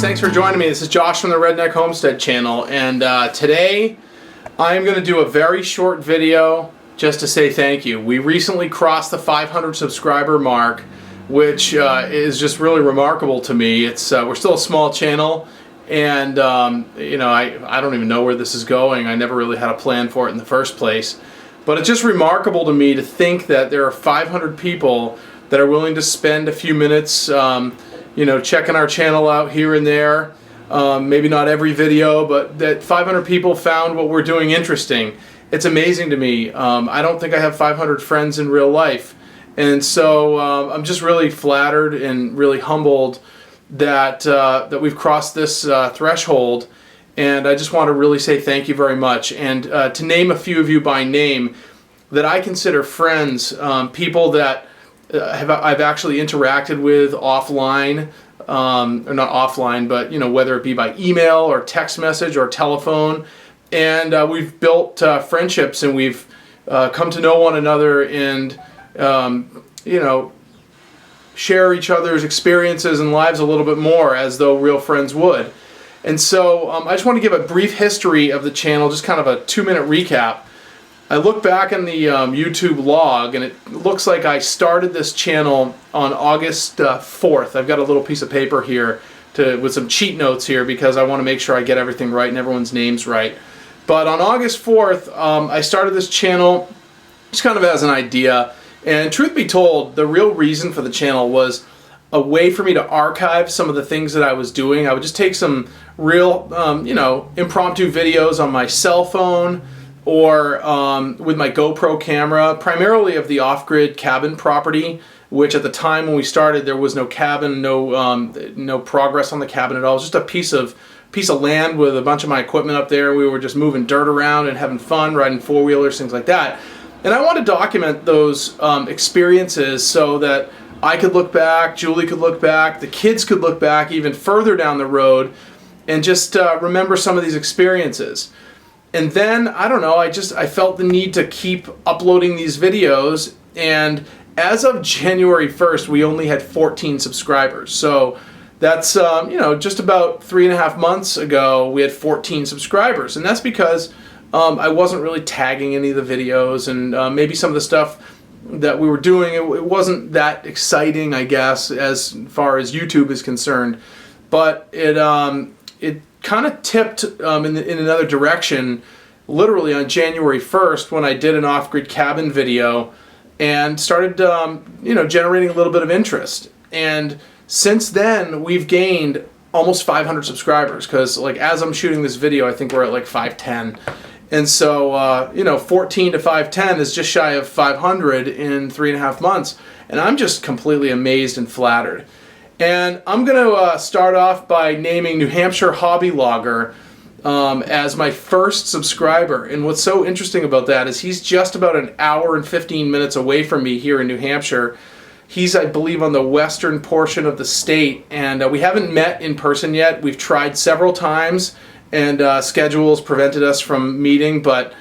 thanks for joining me. This is Josh from the Redneck Homestead channel, and today I'm going to do a very short video just to say thank you. We recently crossed the 500 subscriber mark, which is just really remarkable to me. We're still a small channel, and you know, I don't even know where this is going. I never really had a plan for it in the first place, but it's just remarkable to me to think that there are 500 people that are willing to spend a few minutes you know, checking our channel out here and there. Maybe not every video, but that 500 people found what we're doing interesting. It's amazing to me. I don't think I have 500 friends in real life, and so I'm just really flattered and really humbled that that we've crossed this threshold. And I just want to really say thank you very much. And to name a few of you by name that I consider friends, people that I've actually interacted with offline, or not offline, but you know, whether it be by email or text message or telephone, and we've built friendships, and we've come to know one another, and you know, share each other's experiences and lives a little bit more as though real friends would. And so I just want to give a brief history of the channel, just kind of a 2-minute recap. I look back in the YouTube log, and it looks like I started this channel on August 4th. I've got a little piece of paper here with some cheat notes here because I want to make sure I get everything right and everyone's names right. But on August 4th, I started this channel just kind of as an idea. And truth be told, the real reason for the channel was a way for me to archive some of the things that I was doing. I would just take some real, you know, impromptu videos on my cell phone, or with my GoPro camera, primarily of the OffGrid cabin property, which at the time when we started there was no cabin, no progress on the cabin at all. It was just a piece of land with a bunch of my equipment up there. We were just moving dirt around and having fun, riding four-wheelers, things like that. And I wanted to document those experiences so that I could look back, Julie could look back, the kids could look back even further down the road and just remember some of these experiences. And then, I don't know, I felt the need to keep uploading these videos, and as of January 1st, we only had 14 subscribers. So that's, you know, just about 3.5 months ago, we had 14 subscribers. And that's because I wasn't really tagging any of the videos, and maybe some of the stuff that we were doing, it wasn't that exciting, I guess, as far as YouTube is concerned. But it kind of tipped in another direction literally on January 1st when I did an off-grid cabin video and started you know, generating a little bit of interest. And since then we've gained almost 500 subscribers, because like as I'm shooting this video I think we're at like 510. And so you know, 14 to 510 is just shy of 500 in 3.5 months, and I'm just completely amazed and flattered. And I'm going to start off by naming New Hampshire Hobby Logger as my first subscriber. And what's so interesting about that is he's just about an hour and 15 minutes away from me here in New Hampshire. He's, I believe, on the western portion of the state, and we haven't met in person yet. We've tried several times, and schedules prevented us from meeting, but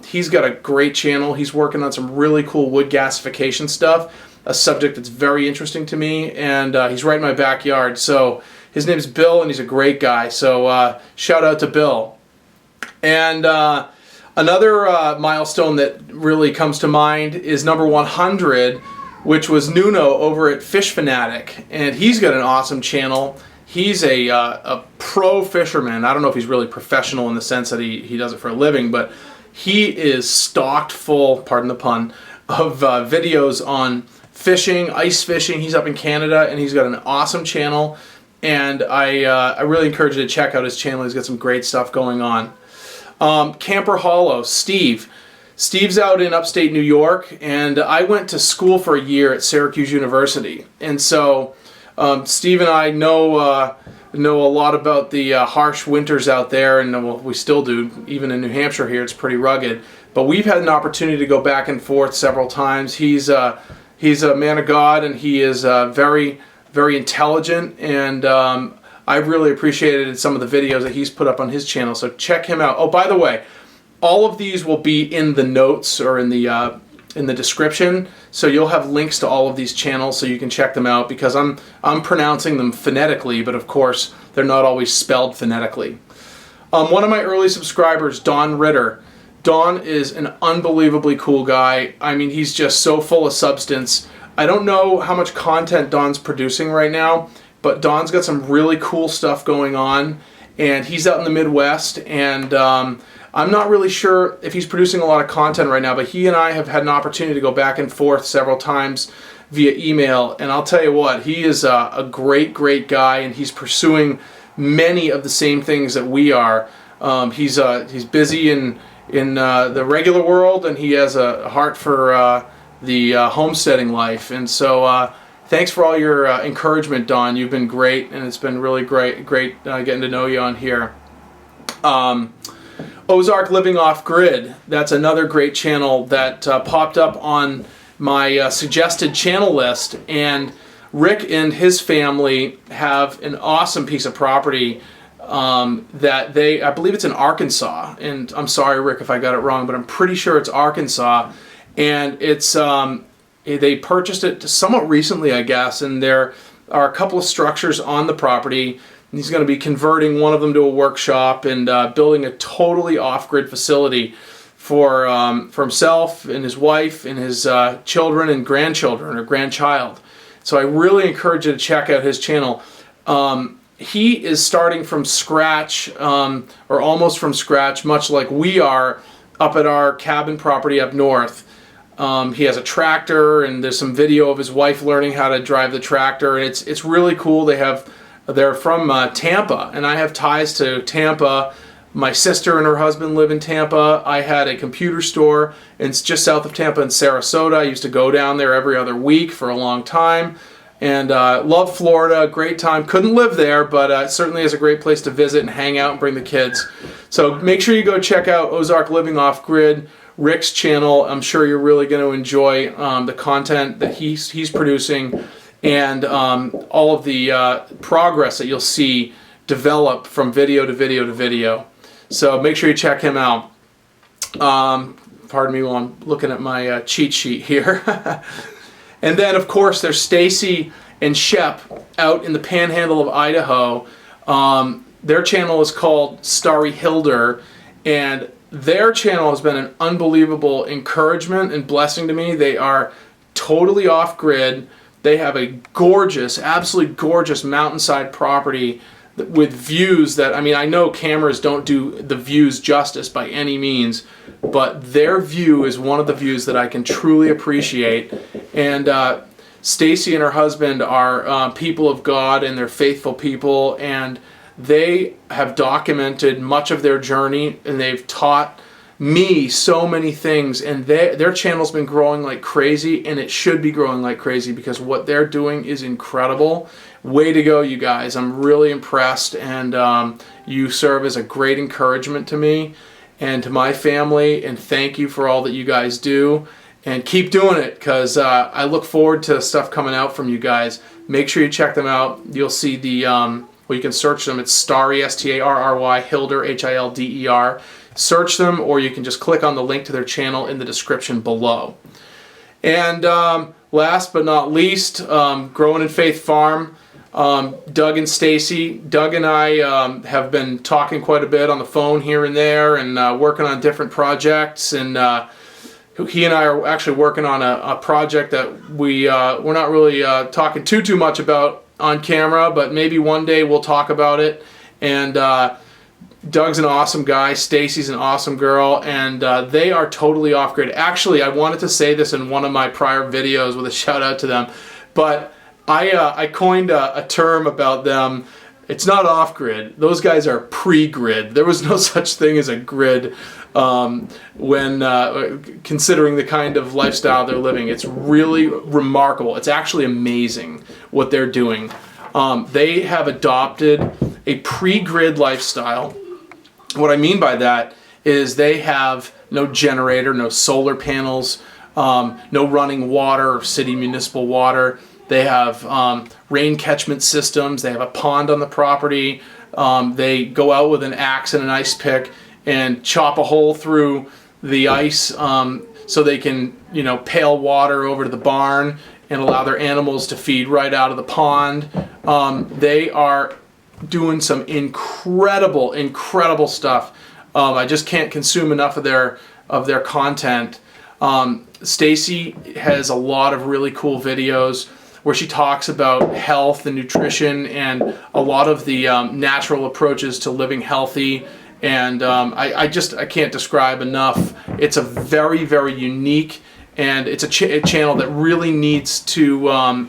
he's got a great channel. He's working on some really cool wood gasification stuff, a subject that's very interesting to me, and he's right in my backyard. So his name's Bill, and he's a great guy, so shout out to Bill. And another milestone that really comes to mind is number 100, which was Nuno over at Fish Fanatic, and he's got an awesome channel. He's a pro fisherman. I don't know if he's really professional in the sense that he does it for a living, but he is stocked full, pardon the pun, of videos on fishing, ice fishing. He's up in Canada, and he's got an awesome channel, and I really encourage you to check out his channel. He's got some great stuff going on. Camper Hollow, Steve's out in upstate New York, and I went to school for a year at Syracuse University, and so Steve and I know a lot about the harsh winters out there, and well, we still do. Even in New Hampshire here, it's pretty rugged, but we've had an opportunity to go back and forth several times. He's a man of God, and he is very, very intelligent, and I've really appreciated some of the videos that he's put up on his channel, so check him out. Oh, by the way, all of these will be in the notes, or in the in the description, so you'll have links to all of these channels so you can check them out, because I'm pronouncing them phonetically, but of course they're not always spelled phonetically. One of my early subscribers, Don Ritter. Don is an unbelievably cool guy. I mean, he's just so full of substance. I don't know how much content Don's producing right now, but Don's got some really cool stuff going on, and he's out in the Midwest, and I'm not really sure if he's producing a lot of content right now, but he and I have had an opportunity to go back and forth several times via email, and I'll tell you what, he is a great, great guy, and he's pursuing many of the same things that we are. He's busy in the regular world, and he has a heart for the homesteading life, and so thanks for all your encouragement, Don. You've been great, and it's been really great getting to know you on here. Ozark Living Off Grid, that's another great channel that popped up on my suggested channel list, and Rick and his family have an awesome piece of property that I believe it's in Arkansas, and I'm sorry Rick if I got it wrong, but I'm pretty sure it's Arkansas, and it's they purchased it somewhat recently, I guess, and there are a couple of structures on the property. He's going to be converting one of them to a workshop and building a totally off-grid facility for himself and his wife and his children and grandchildren or grandchild. So I really encourage you to check out his channel. He is starting from scratch, or almost from scratch, much like we are up at our cabin property up north. He has a tractor, and there's some video of his wife learning how to drive the tractor, and it's really cool. They're from Tampa, and I have ties to Tampa. My sister and her husband live in Tampa. I had a computer store, and it's just south of Tampa in Sarasota. I used to go down there every other week for a long time, and love Florida, great time. Couldn't live there, but it certainly is a great place to visit and hang out and bring the kids. So make sure you go check out Ozark Living Off Grid, Rick's channel. I'm sure you're really going to enjoy the content that he's producing, and all of the progress that you'll see develop from video to video to video. So make sure you check him out. Pardon me while I'm looking at my cheat sheet here. And then, of course, there's Staci and Shep out in the panhandle of Idaho. Their channel is called Stary Hilder, and their channel has been an unbelievable encouragement and blessing to me. They are totally off-grid. They have a gorgeous, absolutely gorgeous mountainside property with views that, I mean, I know cameras don't do the views justice by any means, but their view is one of the views that I can truly appreciate. And Staci and her husband are people of God, and they're faithful people, and they have documented much of their journey, and they've taught me so many things, and their channel's been growing like crazy, and it should be growing like crazy because what they're doing is incredible. Way to go, you guys. I'm really impressed, and you serve as a great encouragement to me and to my family, and thank you for all that you guys do, and keep doing it, because I look forward to stuff coming out from you guys. Make sure you check them out. You'll see the well, you can search them. It's Stary, S-T-A-R-R-Y, Hilder, H-I-L-D-E-R. Search them, or you can just click on the link to their channel in the description below. And last but not least, Growing in Faith Farm, Doug and Staci. Doug and I have been talking quite a bit on the phone here and there, and working on different projects, and he and I are actually working on a project that we're not really talking too much about on camera, but maybe one day we'll talk about it. And Doug's an awesome guy, Staci's an awesome girl, and they are totally off-grid. Actually, I wanted to say this in one of my prior videos with a shout out to them, but I coined a term about them. It's not off-grid. Those guys are pre-grid. There was no such thing as a grid when considering the kind of lifestyle they're living. It's really remarkable. It's actually amazing what they're doing. They have adopted a pre-grid lifestyle. What I mean by that is they have no generator, no solar panels, no running water or city municipal water. They have rain catchment systems. They have a pond on the property. They go out with an axe and an ice pick and chop a hole through the ice so they can, you know, pail water over to the barn and allow their animals to feed right out of the pond. They are doing some incredible stuff. I just can't consume enough of their content. Staci has a lot of really cool videos where she talks about health and nutrition and a lot of the natural approaches to living healthy. And I can't describe enough. It's a very unique, and it's a channel that really needs to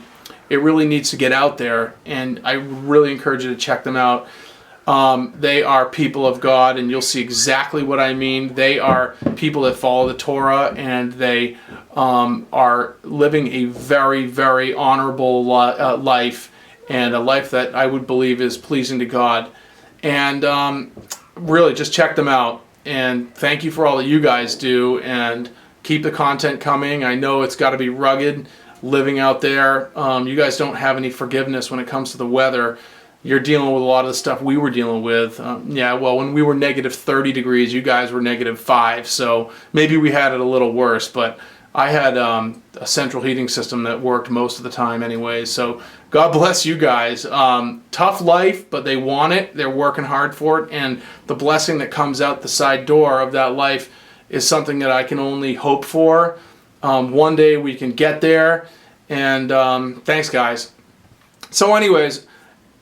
get out there, and I really encourage you to check them out. They are people of God, and you'll see exactly what I mean. They are people that follow the Torah, and they are living a very honorable life, and a life that I would believe is pleasing to God. And really, just check them out. And thank you for all that you guys do, and keep the content coming. I know it's got to be rugged living out there. You guys don't have any forgiveness when it comes to the weather. You're dealing with a lot of the stuff we were dealing with. Yeah, well, when we were negative 30 degrees, you guys were negative 5, so maybe we had it a little worse, but I had a central heating system that worked most of the time anyway, so God bless you guys. Tough life, but they want it. They're working hard for it, and the blessing that comes out the side door of that life is something that I can only hope for. One day we can get there, and thanks, guys. So anyways,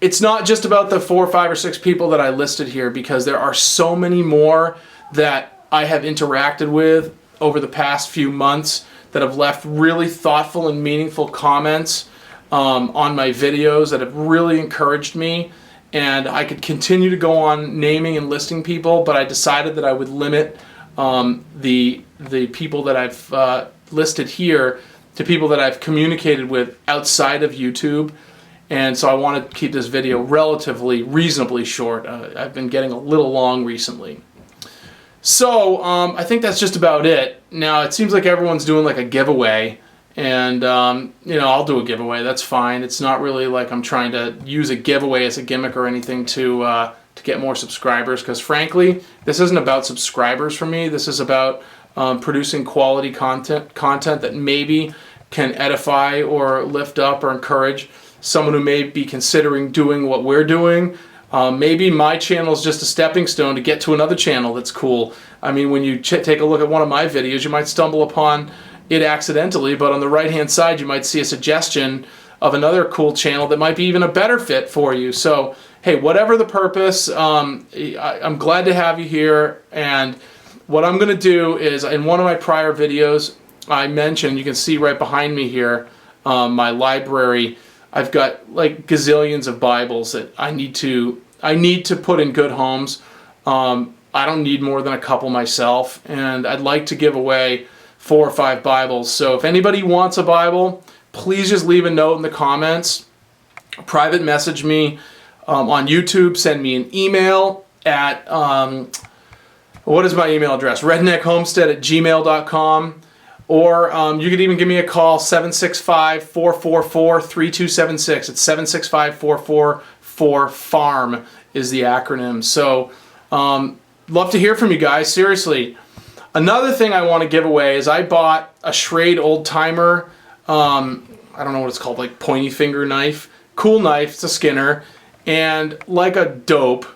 it's not just about the 4, 5, or 6 people that I listed here, because there are so many more that I have interacted with over the past few months that have left really thoughtful and meaningful comments on my videos that have really encouraged me. And I could continue to go on naming and listing people, but I decided that I would limit the people that I've listed here to people that I've communicated with outside of YouTube. And so I want to keep this video reasonably short. I've been getting a little long recently. So I think that's just about it. Now it seems like everyone's doing like a giveaway, and you know, I'll do a giveaway. That's fine. It's not really like I'm trying to use a giveaway as a gimmick or anything to get more subscribers, because frankly, this isn't about subscribers for me. This is about producing quality content that maybe can edify or lift up or encourage someone who may be considering doing what we're doing. Maybe my channel is just a stepping stone to get to another channel that's cool. I mean, when you take a look at one of my videos, you might stumble upon it accidentally, but on the right-hand side, you might see a suggestion of another cool channel that might be even a better fit for you. So, hey, whatever the purpose, I'm glad to have you here. And what I'm going to do is, in one of my prior videos, I mentioned, you can see right behind me here, my library. I've got like gazillions of Bibles that I need to put in good homes. I don't need more than a couple myself, and I'd like to give away 4 or 5 Bibles. So if anybody wants a Bible, please just leave a note in the comments. Private message me on YouTube. Send me an email at what is my email address? redneckhomestead@gmail.com. Or you could even give me a call, 765-444-3276. It's 765-444-FARM is the acronym. So love to hear from you guys, seriously. Another thing I want to give away is I bought a Schrade old timer, I don't know what it's called, like pointy finger knife. Cool knife, it's a Skinner. And like a dope,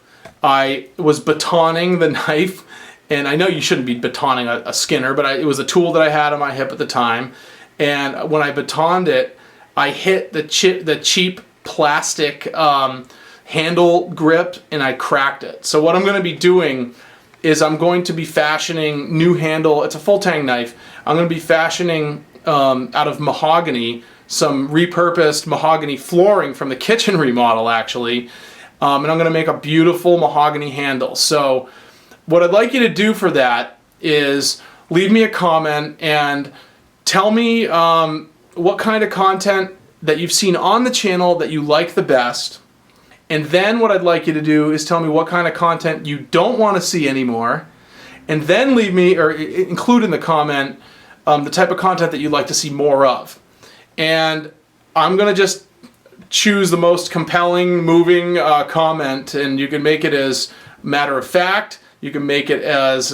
I was batoning the knife. And I know you shouldn't be batoning a Skinner, but it was a tool that I had on my hip at the time. And when I batoned it, I hit the cheap plastic handle grip, and I cracked it. So what I'm going to be doing is I'm going to be fashioning new handle. It's a full tang knife. I'm going to be fashioning out of mahogany, some repurposed mahogany flooring from the kitchen remodel, actually. And I'm going to make a beautiful mahogany handle. So what I'd like you to do for that is leave me a comment and tell me what kind of content that you've seen on the channel that you like the best. And then what I'd like you to do is tell me what kind of content you don't want to see anymore. And then leave me, or include in the comment, the type of content that you'd like to see more of. And I'm going to just choose the most compelling, moving comment, and you can make it as matter of fact. You can make it as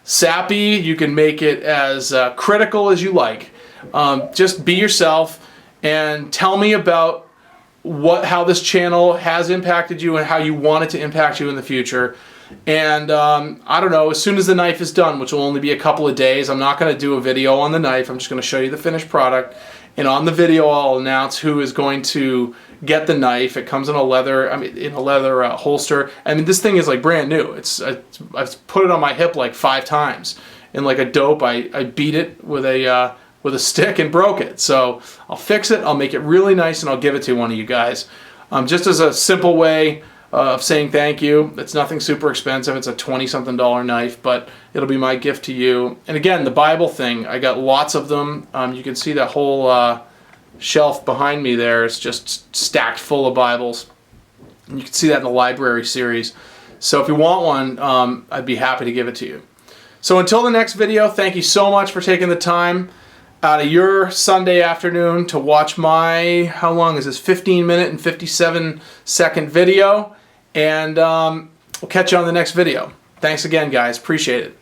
sappy, you can make it as critical as you like. Just be yourself and tell me about how this channel has impacted you and how you want it to impact you in the future. And I don't know, as soon as the knife is done, which will only be a couple of days, I'm not going to do a video on the knife. I'm just going to show you the finished product. And on the video, I'll announce who is going to get the knife. It comes in a leather, holster. I mean, this thing is like brand new. I've put it on my hip like 5 times. And like a dope, I beat it with a stick and broke it. So I'll fix it, I'll make it really nice, and I'll give it to one of you guys. Just as a simple way of saying thank you. It's nothing super expensive. It's a $20-something knife, but it'll be my gift to you. And again, the Bible thing, I got lots of them. You can see that whole shelf behind me there is just stacked full of Bibles. And you can see that in the library series. So if you want one, I'd be happy to give it to you. So until the next video, thank you so much for taking the time out of your Sunday afternoon to watch my, how long is this, 15-minute and 57-second video. And we'll catch you on the next video. Thanks again, guys. Appreciate it.